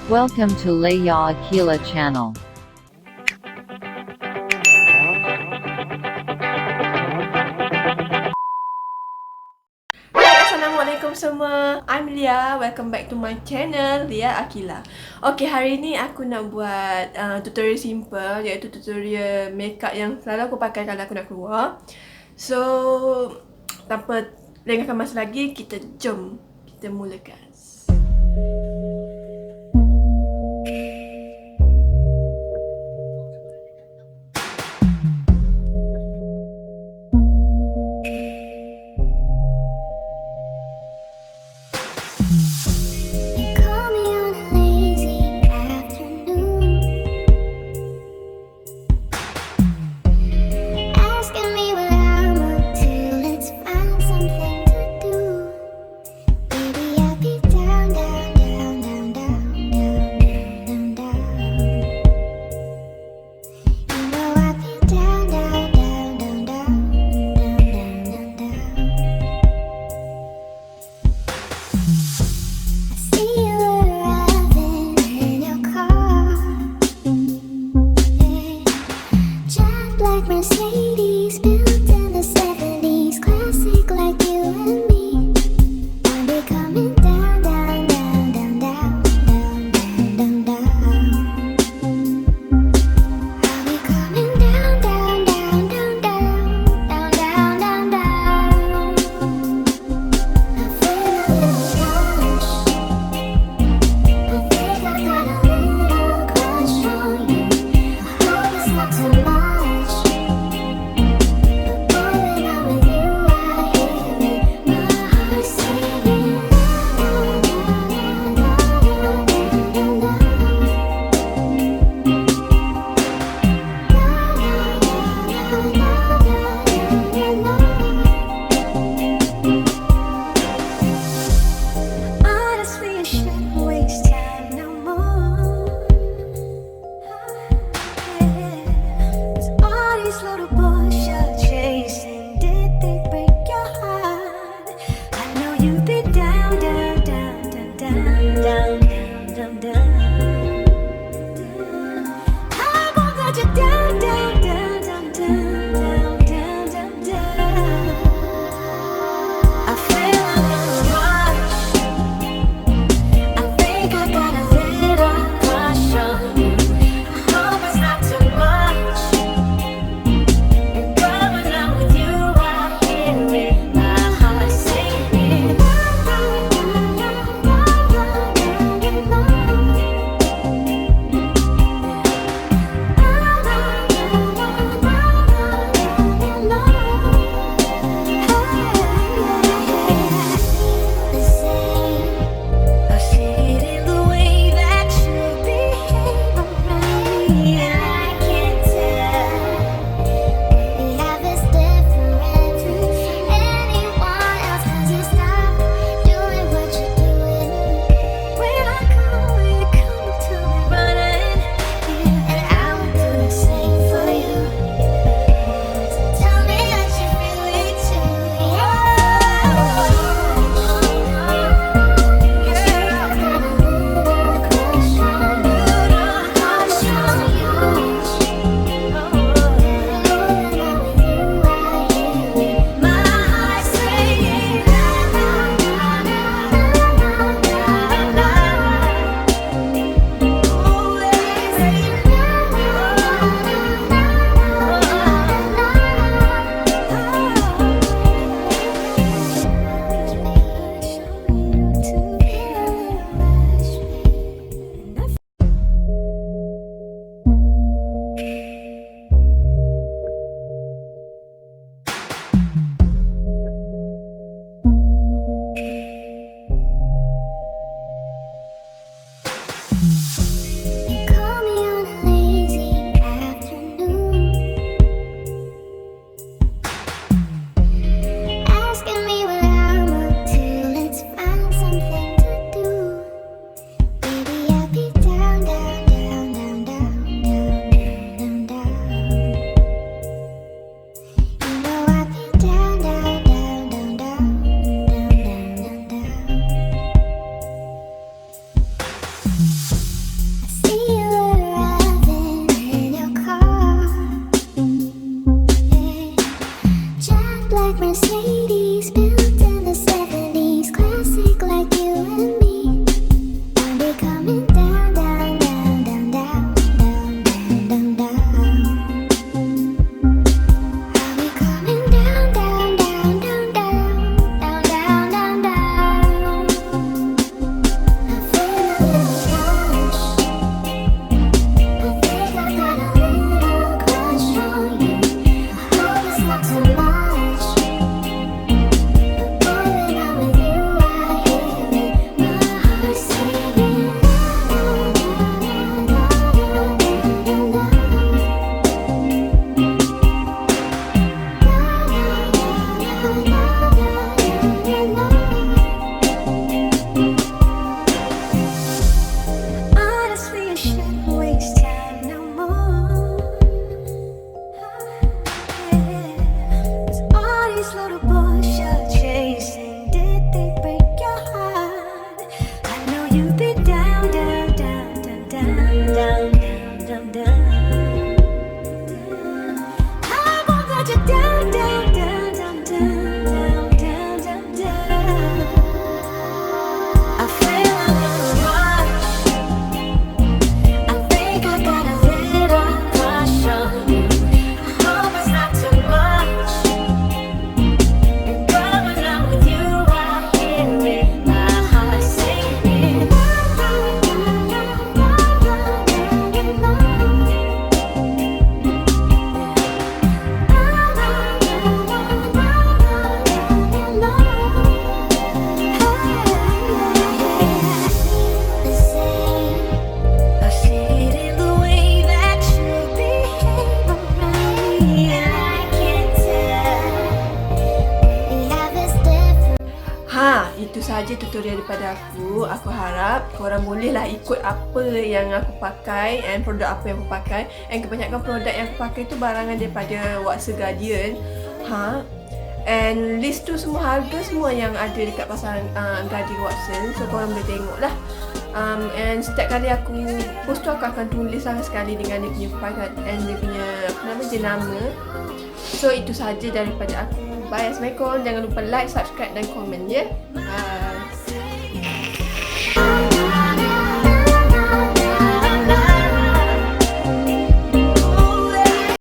Welcome to Laya Akilah channel. Hai, Assalamualaikum semua. I'm Lia. Welcome back to my channel, Lia Akilah. Okay, hari ni aku nak buat tutorial simple, iaitu tutorial makeup yang selalu aku pakai kalau aku nak keluar. So, tanpa lengahkan masa lagi, jom kita mulakan. Baby, I'll be sahaja tutorial daripada aku. Aku harap korang bolehlah ikut apa yang aku pakai and produk apa yang aku pakai. And kebanyakan produk yang aku pakai tu barangan daripada Usher Guardian. And list tu semua harga semua yang ada dekat pasaran Guardian Watson. So korang boleh tengok lah. And setiap kali aku post tu aku akan tulis sekali dengan dia punya price and dia punya jenama. So itu sahaja daripada aku. Bye. Assalamualaikum. Jangan lupa like, subscribe dan komen ya. Bye.